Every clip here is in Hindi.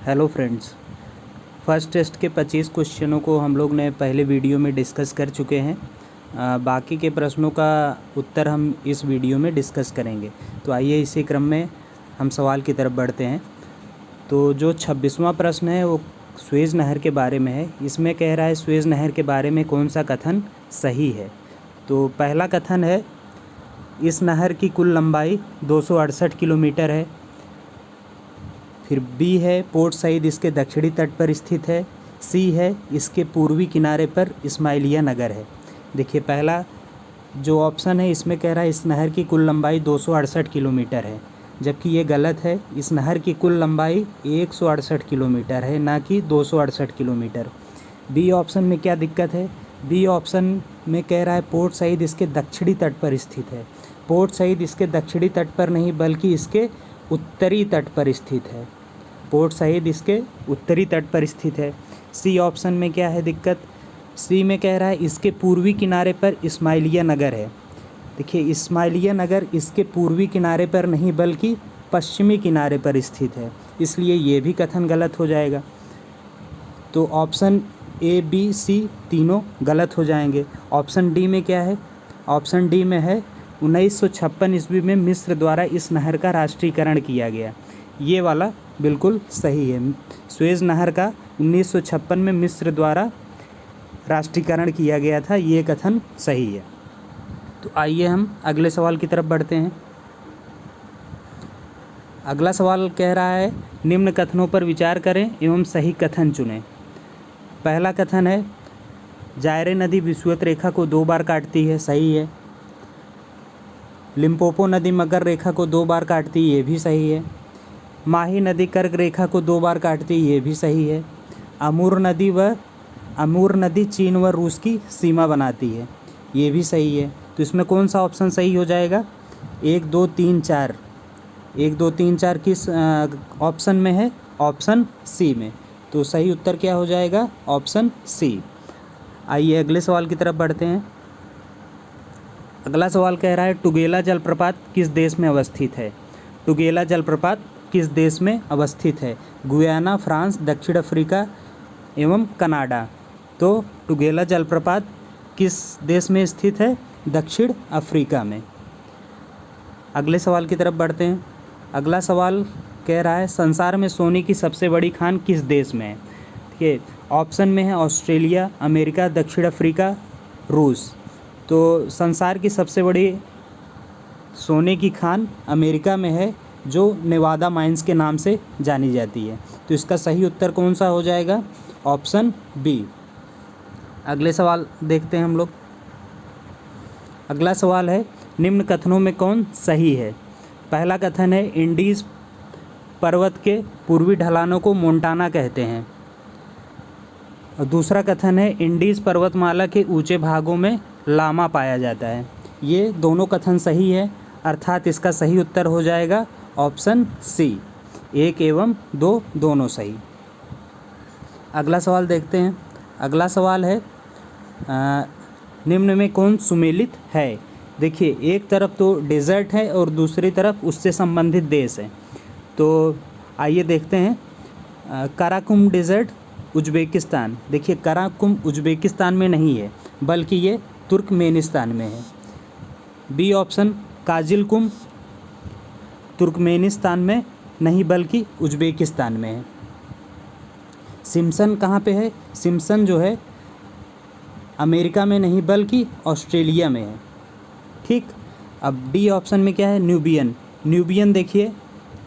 हेलो फ्रेंड्स, फर्स्ट टेस्ट के 25 क्वेश्चनों को हम लोग ने पहले वीडियो में डिस्कस कर चुके हैं। बाकी के प्रश्नों का उत्तर हम इस वीडियो में डिस्कस करेंगे। तो आइए इसी क्रम में हम सवाल की तरफ बढ़ते हैं। तो जो 26वां प्रश्न है वो सुएज़ नहर के बारे में है। इसमें कह रहा है सुएज़ नहर के बारे में कौन सा कथन सही है। तो पहला कथन है इस नहर की कुल लंबाई 268 किलोमीटर है। फिर बी है पोर्ट सईद इसके दक्षिणी तट पर स्थित है। सी है इसके पूर्वी किनारे पर इस्माइलिया नगर है। देखिए पहला जो ऑप्शन है इसमें कह रहा है इस नहर की कुल लंबाई 268 किलोमीटर है, जबकि ये गलत है। इस नहर की कुल लंबाई 168 किलोमीटर है, ना कि 268 किलोमीटर। बी ऑप्शन में क्या दिक्कत है? बी ऑप्शन में कह रहा है पोर्ट सईद इसके दक्षिणी तट पर स्थित है। पोर्ट सईद इसके दक्षिणी तट पर नहीं बल्कि इसके उत्तरी तट पर स्थित है। पोर्ट सईद इसके उत्तरी तट पर स्थित है। सी ऑप्शन में क्या है दिक्कत? सी में कह रहा है इसके पूर्वी किनारे पर इस्माइलिया नगर है। देखिए इस्माइलिया नगर इसके पूर्वी किनारे पर नहीं बल्कि पश्चिमी किनारे पर स्थित है, इसलिए ये भी कथन गलत हो जाएगा। तो ऑप्शन ए बी सी तीनों गलत हो जाएंगे। ऑप्शन डी में क्या है? ऑप्शन डी में है 1956 ईस्वी में मिस्र द्वारा इस नहर का राष्ट्रीयकरण किया गया। ये वाला बिल्कुल सही है। सुएज़ नहर का 1956 में मिस्र द्वारा राष्ट्रीयकरण किया गया था, ये कथन सही है। तो आइए हम अगले सवाल की तरफ बढ़ते हैं। अगला सवाल कह रहा है निम्न कथनों पर विचार करें एवं सही कथन चुनें। पहला कथन है जायरे नदी विषुवत रेखा को 2 बार काटती है, सही है। लिम्पोपो नदी मकर रेखा को 2 बार काटती है, ये भी सही है। माही नदी कर्क रेखा को 2 बार काटती है, ये भी सही है। अमूर नदी चीन व रूस की सीमा बनाती है, ये भी सही है। तो इसमें कौन सा ऑप्शन सही हो जाएगा? 1 2 3 4 1 2 3 4 किस ऑप्शन में है? ऑप्शन सी में। तो सही उत्तर क्या हो जाएगा? Option C. आइए अगले सवाल की तरफ बढ़ते हैं। अगला सवाल कह रहा है टुगेला जलप्रपात किस देश में अवस्थित है? टुगेला जलप्रपात किस देश में अवस्थित है? गुयाना, फ्रांस, दक्षिण अफ्रीका एवं कनाडा। तो टुगेला जलप्रपात किस देश में स्थित है? दक्षिण अफ्रीका में। अगले सवाल की तरफ बढ़ते हैं। अगला सवाल कह रहा है संसार में सोने की सबसे बड़ी खान किस देश में है? देखिए ऑप्शन में है ऑस्ट्रेलिया, अमेरिका, दक्षिण अफ्रीका, रूस। तो संसार की सबसे बड़ी सोने की खान अमेरिका में है, जो नेवादा माइंस के नाम से जानी जाती है। तो इसका सही उत्तर कौन सा हो जाएगा? Option B. अगले सवाल देखते हैं हम लोग। अगला सवाल है निम्न कथनों में कौन सही है? पहला कथन है इंडीज़ पर्वत के पूर्वी ढलानों को मोंटाना कहते हैं। और दूसरा कथन है इंडीज़ पर्वतमाला के ऊंचे भागों में लामा पाया जाता है। ये दोनों कथन सही है, अर्थात इसका सही उत्तर हो जाएगा ऑप्शन सी। 1 एवं 2 दोनों सही। अगला सवाल देखते हैं। अगला सवाल है निम्न में कौन सुमेलित है? देखिए एक तरफ तो डेजर्ट है और दूसरी तरफ उससे संबंधित देश है। तो आइए देखते हैं। Karakum desert Uzbekistan. देखिए काराकुम उज्बेकिस्तान में नहीं है बल्कि ये तुर्कमेनिस्तान में है। बी ऑप्शन काजिलकुम तुर्कमेनिस्तान में नहीं बल्कि उज्बेकिस्तान में है। सिम्सन कहाँ पे है? सिम्सन जो है अमेरिका में नहीं बल्कि ऑस्ट्रेलिया में है। ठीक। अब डी ऑप्शन में क्या है? न्यूबियन। न्यूबियन देखिए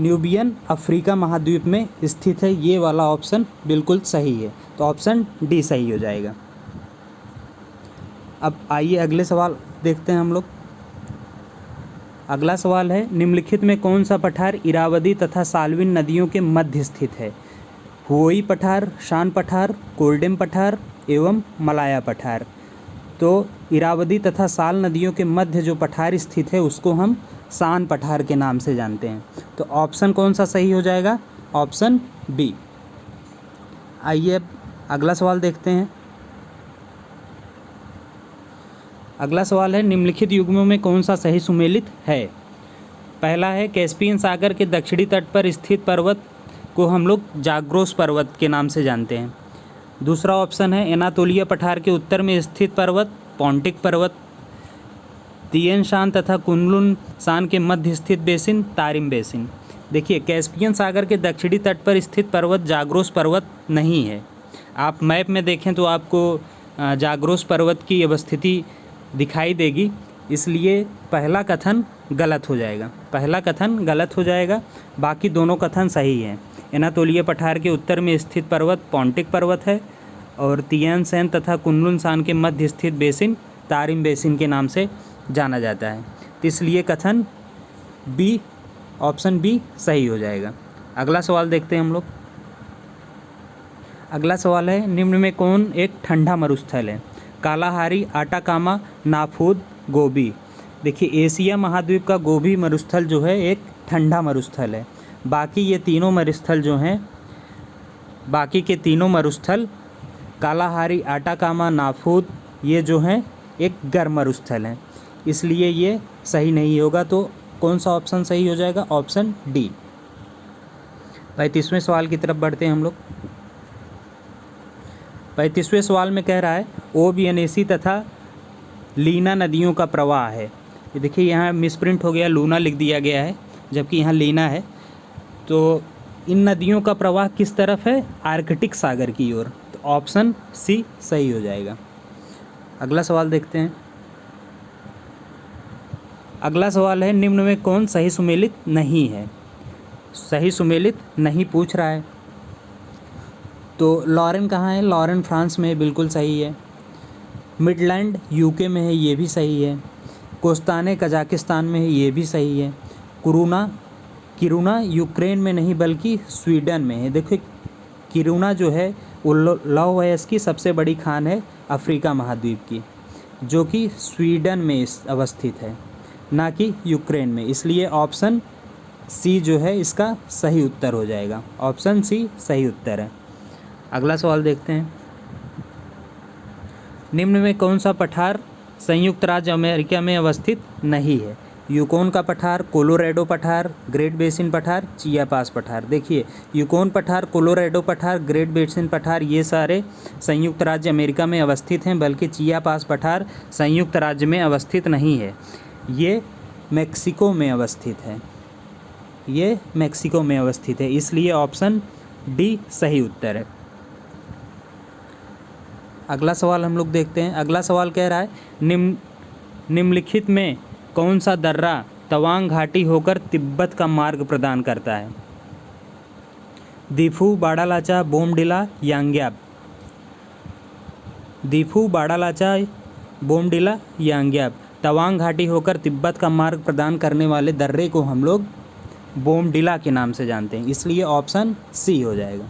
न्यूबियन अफ्रीका महाद्वीप में स्थित है। ये वाला ऑप्शन बिल्कुल सही है, तो ऑप्शन डी सही हो जाएगा। अब आइए अगले सवाल देखते हैं हम लोग। अगला सवाल है निम्नलिखित में कौन सा पठार इरावदी तथा साल्विन नदियों के मध्य स्थित है? हुओई पठार, शान पठार, कोल्डेम पठार एवं मलाया पठार। तो इरावदी तथा साल नदियों के मध्य जो पठार स्थित है उसको हम शान पठार के नाम से जानते हैं। तो ऑप्शन कौन सा सही हो जाएगा? Option B. आइए अब अगला सवाल देखते हैं। अगला सवाल है निम्नलिखित युग्मों में कौन सा सही सुमेलित है? पहला है कैस्पियन सागर के दक्षिणी तट पर स्थित पर्वत को हम लोग जाग्रोस पर्वत के नाम से जानते हैं। दूसरा ऑप्शन है एनातोलिया पठार के उत्तर में स्थित पर्वत पोंटिक पर्वत, तिएन शान तथा कुनलुन शान के मध्य स्थित बेसिन तारिम बेसिन। देखिए कैस्पियन सागर के दक्षिणी तट पर स्थित पर्वत जाग्रोस पर्वत नहीं है। आप मैप में देखें तो आपको जाग्रोस पर्वत की अवस्थिति दिखाई देगी, इसलिए पहला कथन गलत हो जाएगा, पहला कथन गलत हो जाएगा। बाकी दोनों कथन सही हैं। एनातोलिया पठार के उत्तर में स्थित पर्वत पोंटिक पर्वत है और तिएन शान तथा कुनलुन शान के मध्य स्थित बेसिन तारिम बेसिन के नाम से जाना जाता है। तो इसलिए कथन बी, ऑप्शन बी सही हो जाएगा। अगला सवाल देखते हैं हम लोग। अगला सवाल है निम्न में कौन एक ठंडा मरुस्थल है? कालाहारी, आटाकामा, नाफूद, गोबी। देखिए एशिया महाद्वीप का गोबी मरुस्थल जो है एक ठंडा मरुस्थल है। बाकी ये तीनों मरुस्थल जो हैं, बाकी के तीनों मरुस्थल कालाहारी, आटाकामा, नाफूद ये जो हैं एक गर्म मरुस्थल हैं, इसलिए ये सही नहीं होगा। तो कौन सा ऑप्शन सही हो जाएगा? Option D. 35वें सवाल की तरफ बढ़ते हैं हम लोग। 35वें सवाल में कह रहा है ओबियनेसी तथा लीना नदियों का प्रवाह है। ये देखिए यहाँ मिसप्रिंट हो गया, लूना लिख दिया गया है जबकि यहाँ लीना है। तो इन नदियों का प्रवाह किस तरफ है? आर्कटिक सागर की ओर। तो ऑप्शन सी सही हो जाएगा। अगला सवाल देखते हैं। अगला सवाल है निम्न में कौन सही सुमेलित नहीं है? सही सुमेलित नहीं पूछ रहा है। तो लॉरेन कहाँ है? लॉरेन फ्रांस में है, बिल्कुल सही है। मिडलैंड यूके में है, ये भी सही है। कोस्ताने कजाकिस्तान में है, ये भी सही है। किरुना यूक्रेन में नहीं बल्कि स्वीडन में है। देखो किरुना जो है वो लौह वयस्क की सबसे बड़ी खान है अफ्रीका महाद्वीप की, जो कि स्वीडन में अवस्थित है, ना कि यूक्रेन में। इसलिए ऑप्शन सी जो है इसका सही उत्तर हो जाएगा। ऑप्शन सी सही उत्तर है। अगला सवाल देखते हैं। निम्न में कौन सा पठार संयुक्त राज्य अमेरिका में अवस्थित नहीं है? यूकोन का पठार, कोलोराडो पठार, ग्रेट बेसिन पठार, चियापास पठार। देखिए यूकोन पठार, कोलोराडो पठार, ग्रेट बेसिन पठार ये सारे संयुक्त राज्य अमेरिका में अवस्थित हैं, बल्कि चियापास पठार संयुक्त राज्य में अवस्थित नहीं है, ये मेक्सिको में अवस्थित है, ये मेक्सिको में अवस्थित है। इसलिए ऑप्शन डी सही उत्तर है। अगला सवाल हम लोग देखते हैं। अगला सवाल कह रहा है निम्नलिखित में कौन सा दर्रा तवांग घाटी होकर तिब्बत का मार्ग प्रदान करता है? दीफू, बाड़ालाचा, बोमडिला, यांग्याब। दीफू, बाड़ालाचा, बोमडिला, यांग्याब। तवांग घाटी होकर तिब्बत का मार्ग प्रदान करने वाले दर्रे को हम लोग बोमडिला के नाम से जानते हैं, इसलिए ऑप्शन सी हो जाएगा।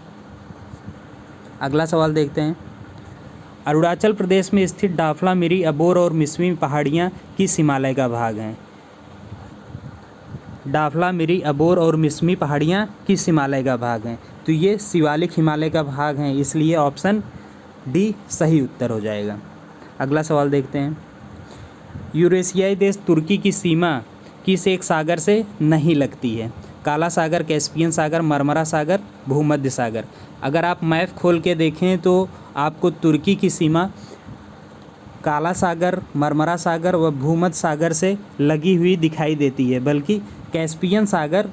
अगला सवाल देखते हैं। अरुणाचल प्रदेश में स्थित डाफला, मिरी, अबोर और मिसमी पहाड़ियाँ किस हिमालय का भाग हैं? डाफला, मिरी, अबोर और मिसमी पहाड़ियाँ किस हिमालय का भाग हैं? तो ये शिवालिक हिमालय का भाग हैं, इसलिए ऑप्शन डी सही उत्तर हो जाएगा। अगला सवाल देखते हैं। यूरेशियाई देश तुर्की की सीमा किस एक सागर से नहीं लगती है? काला सागर, कैस्पियन सागर, मरमरा सागर, भूमध्य सागर। अगर आप मैप खोल के देखें तो आपको तुर्की की सीमा काला सागर, मरमरा सागर व भूमध्य सागर से लगी हुई दिखाई देती है, बल्कि कैस्पियन सागर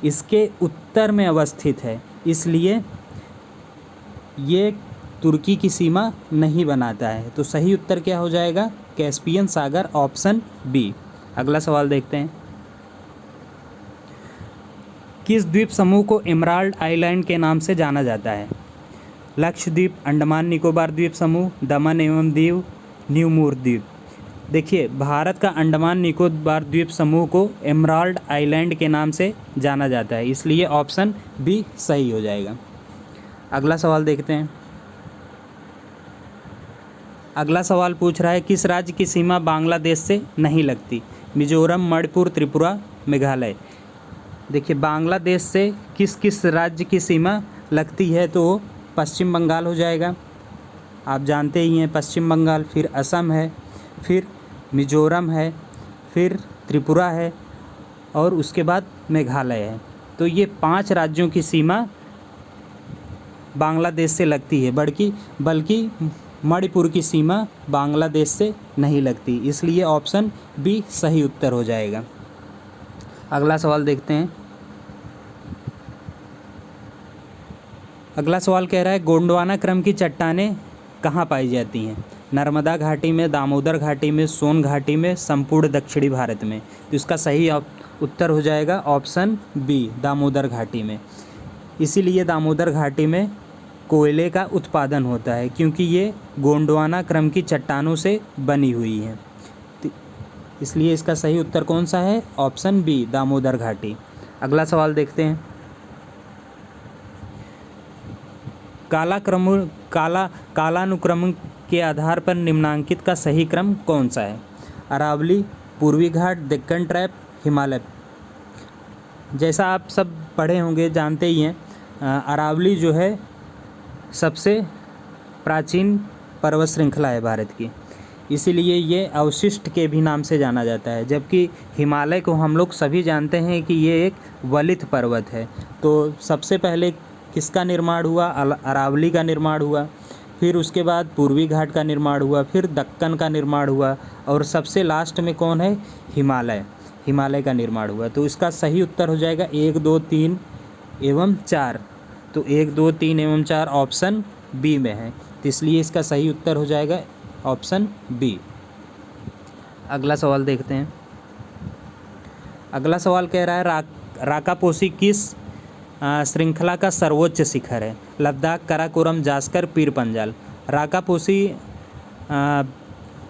इसके उत्तर में अवस्थित है, इसलिए ये तुर्की की सीमा नहीं बनाता है। तो सही उत्तर क्या हो जाएगा? कैस्पियन सागर, ऑप्शन बी। अगला सवाल देखते हैं। किस द्वीप समूह को एमराल्ड आइलैंड के नाम से जाना जाता है? लक्षद्वीप, अंडमान निकोबार द्वीप समूह, दमन एवं दीव, न्यू मूर द्वीप। देखिए भारत का अंडमान निकोबार द्वीप समूह को एमराल्ड आइलैंड के नाम से जाना जाता है, इसलिए ऑप्शन बी सही हो जाएगा। अगला सवाल देखते हैं। अगला सवाल पूछ रहा है किस राज्य की सीमा बांग्लादेश से नहीं लगती? मिजोरम, मणिपुर, त्रिपुरा, मेघालय। देखिए बांग्लादेश से किस किस राज्य की सीमा लगती है? तो पश्चिम बंगाल हो जाएगा, आप जानते ही हैं पश्चिम बंगाल, फिर असम है, फिर मिजोरम है, फिर त्रिपुरा है और उसके बाद मेघालय है। तो ये 5 राज्यों की सीमा बांग्लादेश से लगती है, बल्कि मणिपुर की सीमा बांग्लादेश से नहीं लगती, इसलिए ऑप्शन बी सही उत्तर हो जाएगा। अगला सवाल देखते हैं। अगला सवाल कह रहा है गोंडवाना क्रम की चट्टानें कहाँ पाई जाती हैं? नर्मदा घाटी में, दामोदर घाटी में, सोन घाटी में, संपूर्ण दक्षिणी भारत में। तो इसका सही उत्तर हो जाएगा ऑप्शन बी दामोदर घाटी में। इसीलिए दामोदर घाटी में कोयले का उत्पादन होता है, क्योंकि ये गोंडवाना क्रम की चट्टानों से बनी हुई है। इसलिए इसका सही उत्तर कौन सा है? ऑप्शन बी दामोदर घाटी। अगला सवाल देखते हैं। कालानुक्रम के आधार पर निम्नांकित का सही क्रम कौन सा है? अरावली, पूर्वी घाट, डेक्कन ट्रैप, हिमालय। जैसा आप सब पढ़े होंगे, जानते ही हैं, अरावली जो है सबसे प्राचीन पर्वत श्रृंखला है भारत की, इसीलिए ये अवशिष्ट के भी नाम से जाना जाता है। जबकि हिमालय को हम लोग सभी जानते हैं कि ये एक वलित पर्वत है। तो सबसे पहले किसका निर्माण हुआ? अरावली का निर्माण हुआ, फिर उसके बाद पूर्वी घाट का निर्माण हुआ, फिर दक्कन का निर्माण हुआ, और सबसे लास्ट में कौन है? हिमालय का निर्माण हुआ। तो इसका सही उत्तर हो जाएगा 1, 2, 3 एवं 4। तो 1, 2, 3 एवं 4 ऑप्शन बी में है, तो इसलिए इसका सही उत्तर हो जाएगा ऑप्शन बी। अगला सवाल देखते हैं। अगला सवाल कह रहा है राकापोसी किस श्रृंखला का सर्वोच्च शिखर है? लद्दाख, काराकोरम, जास्कर, पीर पंजाल। राकापोसी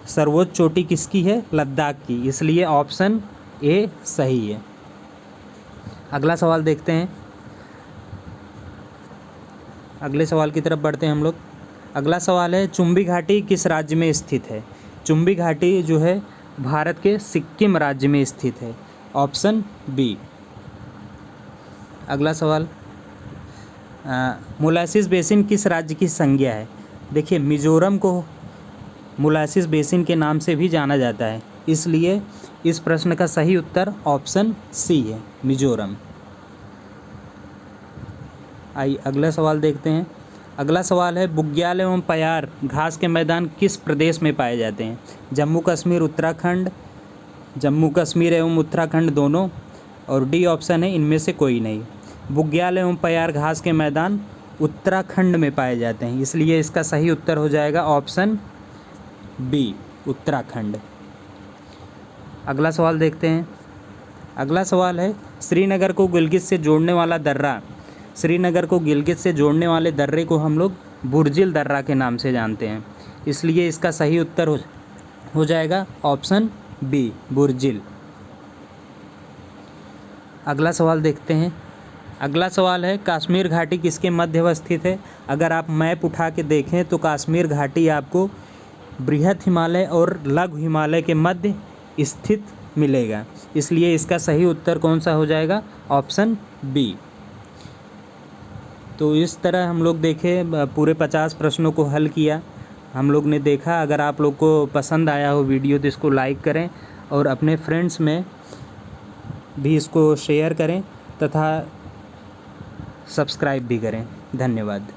सर्वोच्च चोटी किसकी है? लद्दाख की, इसलिए ऑप्शन ए सही है। अगला सवाल देखते हैं। अगले सवाल की तरफ बढ़ते हैं हम लोग। अगला सवाल है चुंबी घाटी किस राज्य में स्थित है? चुंबी घाटी जो है भारत के सिक्किम राज्य में स्थित है, ऑप्शन बी। अगला सवाल, मोलासिस बेसिन किस राज्य की संज्ञा है? देखिए, मिजोरम को मोलासिस बेसिन के नाम से भी जाना जाता है, इसलिए इस प्रश्न का सही उत्तर ऑप्शन सी है, मिजोरम। आइए अगला सवाल देखते हैं। अगला सवाल है बुग्याल एवं पयार घास के मैदान किस प्रदेश में पाए जाते हैं? जम्मू कश्मीर, उत्तराखंड, जम्मू कश्मीर एवं उत्तराखंड दोनों, और डी ऑप्शन है इनमें से कोई नहीं। बुग्याल एवं पयार घास के मैदान उत्तराखंड में पाए जाते हैं, इसलिए इसका सही उत्तर हो जाएगा ऑप्शन बी उत्तराखंड। अगला सवाल देखते हैं। अगला सवाल है श्रीनगर को गिलगित से जोड़ने वाला दर्रा, श्रीनगर को गिलगित से जोड़ने वाले दर्रे को हम लोग बुर्जिल दर्रा के नाम से जानते हैं, इसलिए इसका सही उत्तर हो जाएगा ऑप्शन बी बुर्जिल। अगला सवाल देखते हैं। अगला सवाल है कश्मीर घाटी किसके मध्य अवस्थित है? अगर आप मैप उठा के देखें तो कश्मीर घाटी आपको बृहद हिमालय और लघु हिमालय के मध्य स्थित मिलेगा, इसलिए इसका सही उत्तर कौन सा हो जाएगा? Option B. तो इस तरह हम लोग देखें, पूरे 50 प्रश्नों को हल किया हम लोग ने देखा। अगर आप लोग को पसंद आया हो वीडियो तो इसको लाइक करें और अपने फ्रेंड्स में भी इसको शेयर करें तथा सब्सक्राइब भी करें। धन्यवाद।